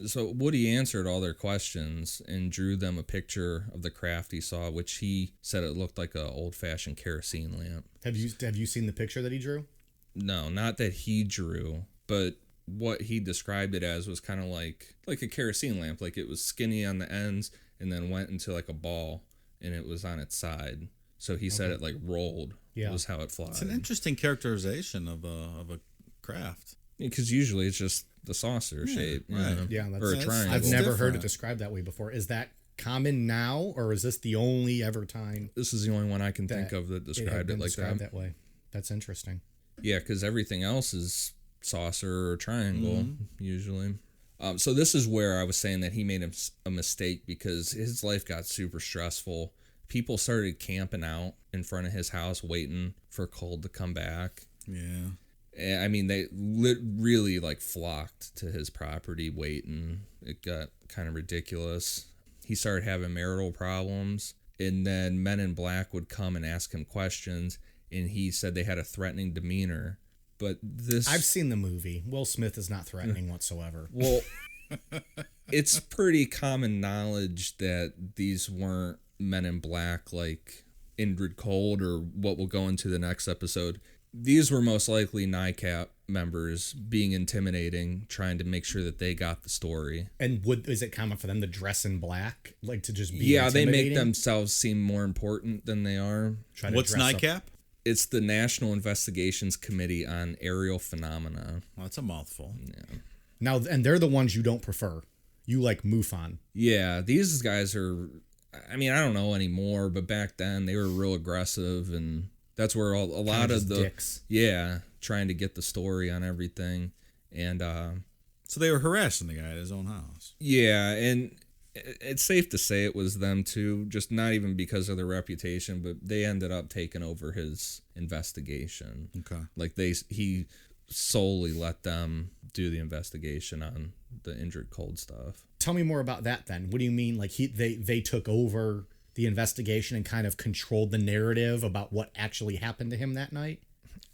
So Woody answered all their questions and drew them a picture of the craft he saw, which he said it looked like an old-fashioned kerosene lamp. Have you seen the picture that he drew? No, not that he drew, but what he described it as was kind of like a kerosene lamp. Like it was skinny on the ends and then went into like a ball, and it was on its side. So he said it like rolled. Yeah. Was how it flies. It's an interesting characterization of a craft. Because usually it's just the saucer shape, you know, Yeah, or a that's triangle. I've never heard different. it described that way before. Is that common now, or is this the only ever time This is the only one I can think of that had described been it like described that. that way? That's interesting. Yeah, because everything else is saucer or triangle Mm-hmm. usually. So this is where I was saying that he made a mistake because his life got super stressful. People started camping out in front of his house waiting for Cold to come back. Yeah. I mean, they really like flocked to his property waiting. It got kind of ridiculous. He started having marital problems, and then men in black would come and ask him questions, and he said they had a threatening demeanor. But this... I've seen the movie. Will Smith is not threatening whatsoever. Well, it's pretty common knowledge that these weren't men in black like Indrid Cold or what we'll go into the next episode. These were most likely NICAP members being intimidating, trying to make sure that they got the story. And is it common for them to dress in black, like to just be Yeah, they make intimidating? themselves seem more important than they are. What's NICAP? It's the National Investigations Committee on Aerial Phenomena. Well, that's a mouthful. Yeah. Now, and they're the ones you don't prefer. You like MUFON. Yeah, these guys are... I mean, I don't know anymore, but back then they were real aggressive, and that's where a lot of the dicks. Yeah, trying to get the story on everything, and so they were harassing the guy at his own house. Yeah, and it's safe to say it was them too, just not even because of their reputation, but they ended up taking over his investigation. Okay, like he solely let them do the investigation on the Indrid Cold stuff. Tell me more about that then. What do you mean? Like they took over the investigation and kind of controlled the narrative about what actually happened to him that night?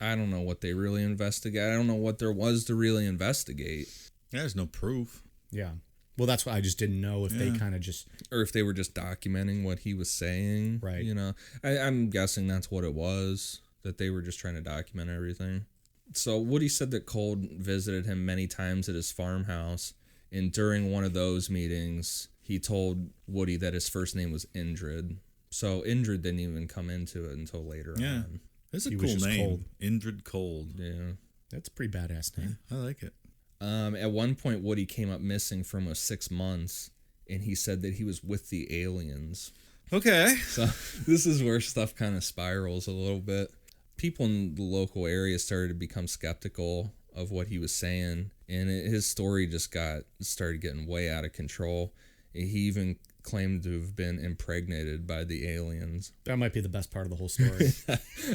I don't know what they really investigate. I don't know what there was to really investigate. Yeah, there's no proof. Yeah. Well, that's why I just didn't know if they kind of just... Or if they were just documenting what he was saying. Right. You know, I'm guessing that's what it was, that they were just trying to document everything. So Woody said that Cold visited him many times at his farmhouse, and during one of those meetings, he told Woody that his first name was Indrid. So Indrid didn't even come into it until later on. That's a He cool was just name. Cold. Indrid Cold. Yeah. That's a pretty badass name. I like it. At one point, Woody came up missing for almost 6 months, and he said that he was with the aliens. Okay. So this is where stuff kind of spirals a little bit. People in the local area started to become skeptical of what he was saying, and his story just started getting way out of control. He even claimed to have been impregnated by the aliens. That might be the best part of the whole story.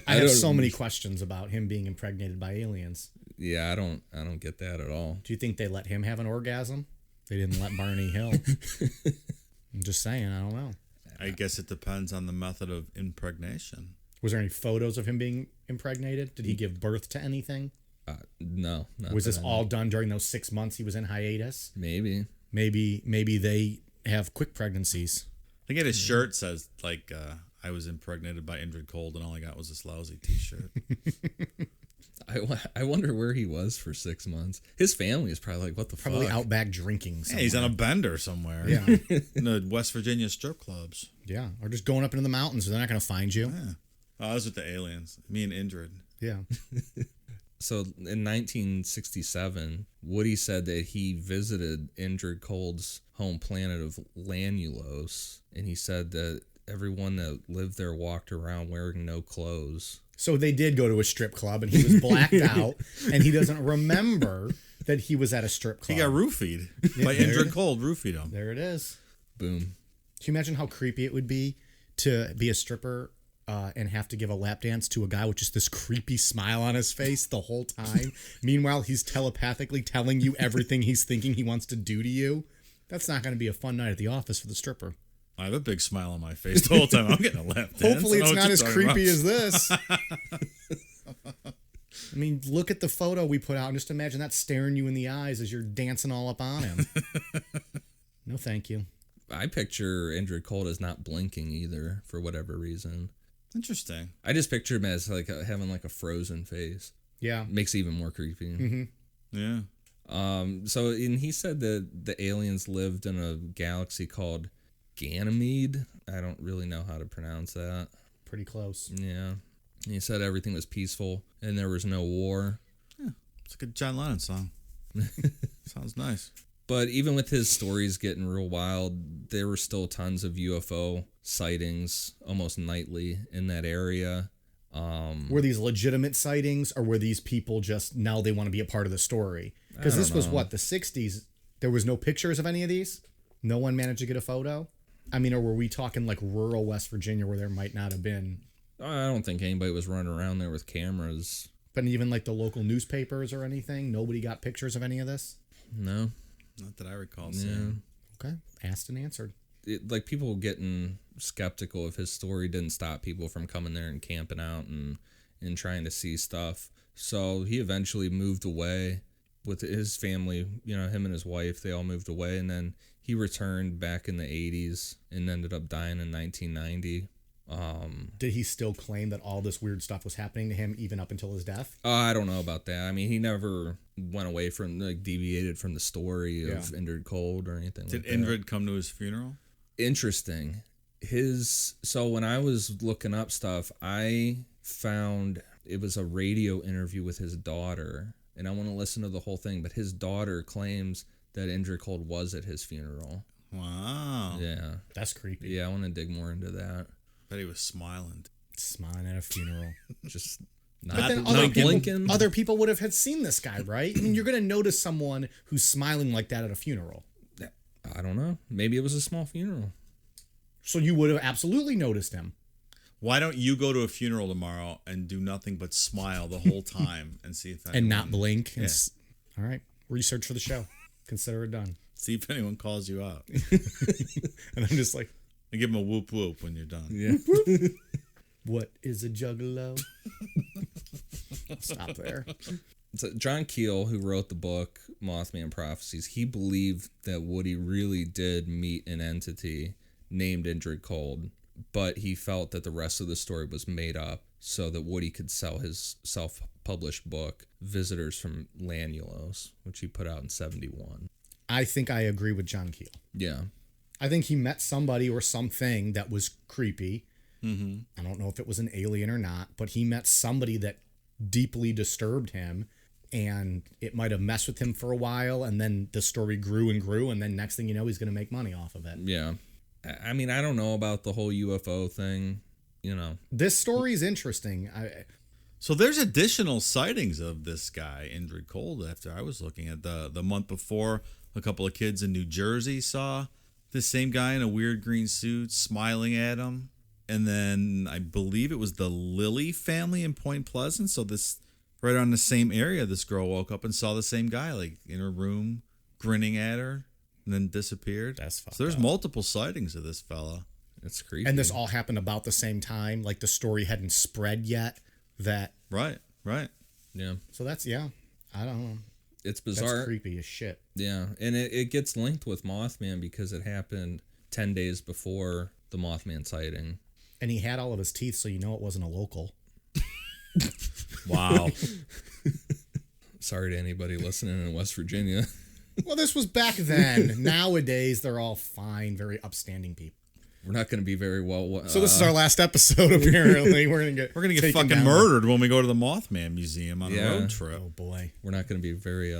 I have so many questions about him being impregnated by aliens. Yeah, I don't get that at all. Do you think they let him have an orgasm? They didn't let Barney Hill. I'm just saying, I don't know. I guess it depends on the method of impregnation. Was there any photos of him being impregnated? Did he give birth to anything? No. Was this all done during those 6 months he was in hiatus? Maybe. Maybe they have quick pregnancies. I think his shirt says, like, I was impregnated by Indrid Cold, and all I got was this lousy t-shirt. I wonder where he was for 6 months. His family is probably like, what the Probably fuck? out back drinking somewhere. Yeah, he's on a bender somewhere. Yeah. In the West Virginia strip clubs. Yeah, or just going up into the mountains. They're not going to find you. Yeah. Oh, I was with the aliens. Me and Indrid. Yeah. So in 1967, Woody said that he visited Indrid Cold's home planet of Lanulos, and he said that everyone that lived there walked around wearing no clothes. So they did go to a strip club, and he was blacked out, and he doesn't remember that he was at a strip club. He got roofied by Indrid Cold. Roofied him. There it is. Boom. Can you imagine how creepy it would be to be a stripper and have to give a lap dance to a guy with just this creepy smile on his face the whole time? Meanwhile, he's telepathically telling you everything he's thinking he wants to do to you. That's not going to be a fun night at the office for the stripper. I have a big smile on my face the whole time. I'm getting a lap dance. Hopefully it's not as creepy as as this. I mean, look at the photo we put out and just imagine that staring you in the eyes as you're dancing all up on him. No, thank you. I picture Indrid Cold as not blinking either for whatever reason. Interesting. I just picture him as like having like a frozen face. Yeah. Makes it even more creepy. Mm-hmm. Yeah. And he said that the aliens lived in a galaxy called Ganymede. I don't really know how to pronounce that. Pretty close. Yeah. And he said everything was peaceful and there was no war. Yeah. It's a good John Lennon song. Sounds nice. But even with his stories getting real wild, there were still tons of UFO sightings almost nightly in that area. Were these legitimate sightings, or were these people just now they want to be a part of the story? Because this was what, the 60s? There was no pictures of any of these? No one managed to get a photo? I mean, or were we talking like rural West Virginia where there might not have been? I don't think anybody was running around there with cameras. But even like the local newspapers or anything? Nobody got pictures of any of this? No. Not that I recall seeing. Okay. Asked and answered. Like people getting skeptical of his story didn't stop people from coming there and camping out and trying to see stuff. So he eventually moved away with his family, him and his wife, they all moved away. And then he returned back in the 80s and ended up dying in 1990. Did he still claim that all this weird stuff was happening to him even up until his death? I don't know about that. I mean, he never went away from, deviated from the story of Indrid Cold or anything like that. Did Indrid come to his funeral? Interesting. So when I was looking up stuff, I found it was a radio interview with his daughter, and I want to listen to the whole thing, but his daughter claims that Indrid Cold was at his funeral. Wow. Yeah. That's creepy. Yeah, I want to dig more into that. Bet he was smiling. Smiling at a funeral. Just But not blinking. Other people would have had seen this guy, right? I mean, you're going to notice someone who's smiling like that at a funeral. I don't know. Maybe it was a small funeral. So you would have absolutely noticed him. Why don't you go to a funeral tomorrow and do nothing but smile the whole time and see if anyone... And not blink. Yeah. All right. Research for the show. Consider it done. See if anyone calls you out. And I'm just like... And give him a whoop whoop when you're done. Yeah. What is a juggalo? Stop there. So John Keel, who wrote the book Mothman Prophecies, he believed that Woody really did meet an entity named Indrid Cold, but he felt that the rest of the story was made up so that Woody could sell his self-published book, Visitors from Lanulos, which he put out in 1971. I think I agree with John Keel. Yeah. I think he met somebody or something that was creepy. Mm-hmm. I don't know if it was an alien or not, but he met somebody that deeply disturbed him, and it might have messed with him for a while, and then the story grew and grew, and then next thing you know, he's going to make money off of it. Yeah. I mean, I don't know about the whole UFO thing, This story is interesting. So there's additional sightings of this guy, Indrid Cold, after I was looking at the month before. A couple of kids in New Jersey saw this same guy in a weird green suit smiling at him. And then I believe it was the Lilly family in Point Pleasant. So this right around the same area, this girl woke up and saw the same guy like in her room grinning at her and then disappeared. That's fucked So there's up. multiple sightings of this fella. It's creepy. And this all happened about the same time. Like the story hadn't spread yet. Right. Yeah. So that's, I don't know. It's bizarre. That's creepy as shit. Yeah, and it gets linked with Mothman because it happened 10 days before the Mothman sighting. And he had all of his teeth, so it wasn't a local. Wow. Sorry to anybody listening in West Virginia. Well, this was back then. Nowadays, they're all fine, very upstanding people. We're not going to be very well. So this is our last episode. Apparently, we're gonna get taken fucking down. murdered when we go to the Mothman Museum on a road trip. Oh boy, we're not going to be very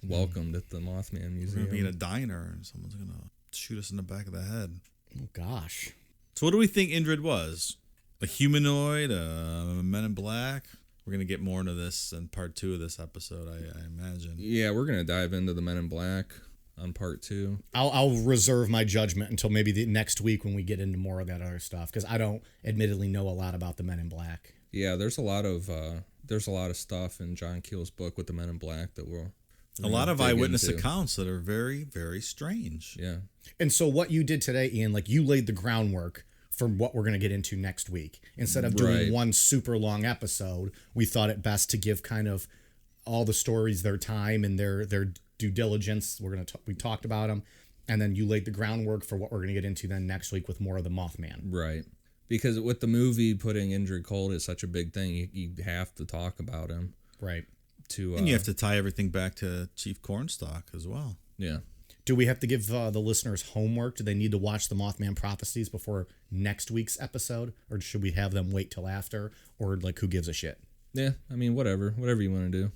welcomed at the Mothman We're Museum. gonna be in a diner and someone's gonna shoot us in the back of the head. oh gosh. So what do we think Indrid was? A humanoid? A Men in Black? We're gonna get more into this in part 2 of this episode, I imagine. Yeah, we're going to dive into the Men in Black on part 2. I'll reserve my judgment until maybe the next week when we get into more of that other stuff, because I don't admittedly know a lot about the Men in Black. Yeah, there's a lot of stuff in John Keel's book with the Men in Black that we're A lot of eyewitness into. accounts that are very, very strange. Yeah. And so what you did today, Ian, like you laid the groundwork for what we're going to get into next week. Instead of doing Right. one super long episode, we thought it best to give kind of all the stories their time and their due diligence. We talked about them, and then you laid the groundwork for what we're going to get into then next week with more of the Mothman. Right. Because with the movie putting Indrid Cold is such a big thing, you have to talk about him. Right. And you have to tie everything back to Chief Cornstalk as well. Yeah. Do we have to give the listeners homework? Do they need to watch the Mothman Prophecies before next week's episode? Or should we have them wait till after? Or like, who gives a shit? Yeah, I mean, whatever you want to do.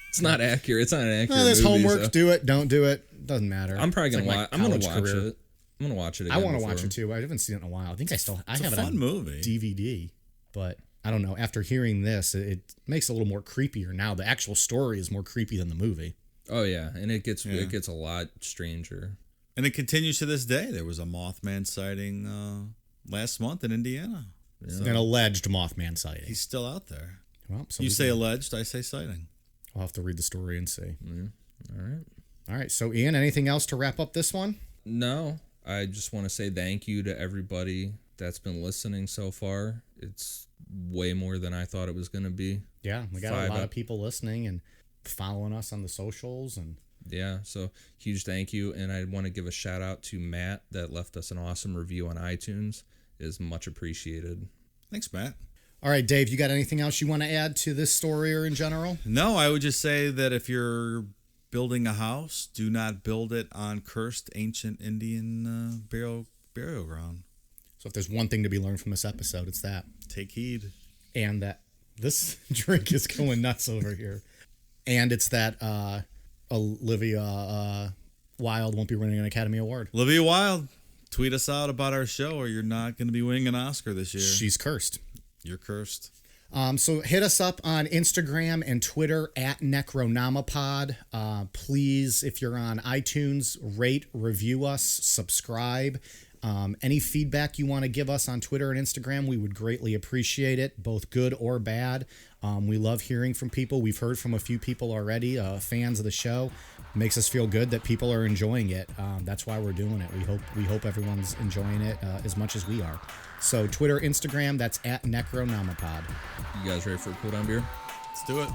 It's not accurate. It's not an accurate There's movie, homework. so. Do it. Don't do it. Doesn't matter. I'm probably It's gonna like watch. my I'm gonna college watch career. it. I'm gonna watch it again. I want to before. watch it too. I haven't seen it in a while. I think I It's have a it fun on movie. DVD, but I don't know. After hearing this, it makes it a little more creepier now. The actual story is more creepy than the movie. Oh yeah, and it gets a lot stranger. And it continues to this day. There was a Mothman sighting last month in Indiana. Yeah. So An alleged Mothman sighting. he's still out there. Well, so You say alleged, I say sighting. I'll have to read the story and see. Yeah. All right. All right. So, Ian, anything else to wrap up this one? No, I just want to say thank you to everybody that's been listening so far. It's way more than I thought it was going to be. Yeah, we got a lot of people listening and following us on the socials. And yeah, so huge thank you. And I want to give a shout out to Matt that left us an awesome review on iTunes. It is much appreciated. Thanks, Matt. all right, Dave, you got anything else you want to add to this story or in general? No, I would just say that if you're building a house, do not build it on cursed ancient Indian burial ground. So if there's one thing to be learned from this episode, it's that. Take heed. And that this drink is going nuts over here. And it's that Olivia Wilde won't be winning an Academy Award. Olivia Wilde, tweet us out about our show or you're not going to be winning an Oscar this year. She's cursed. You're cursed. So hit us up on Instagram and Twitter at Necronomipod. Please, if you're on iTunes, rate, review us, subscribe. Any feedback you want to give us on Twitter and Instagram, we would greatly appreciate it, both good or bad. We love hearing from people. We've heard from a few people already, fans of the show. Makes us feel good that people are enjoying it. That's why we're doing it. We hope everyone's enjoying it as much as we are. So Twitter, Instagram, that's at Necronomipod. You guys ready for a cool down beer? Let's do it.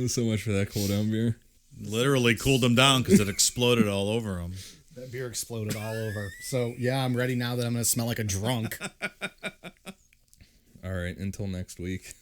So much for that cool down beer. Literally cooled them down because it exploded all over them. That beer exploded all over. So, yeah, I'm ready now that I'm going to smell like a drunk. All right, until next week.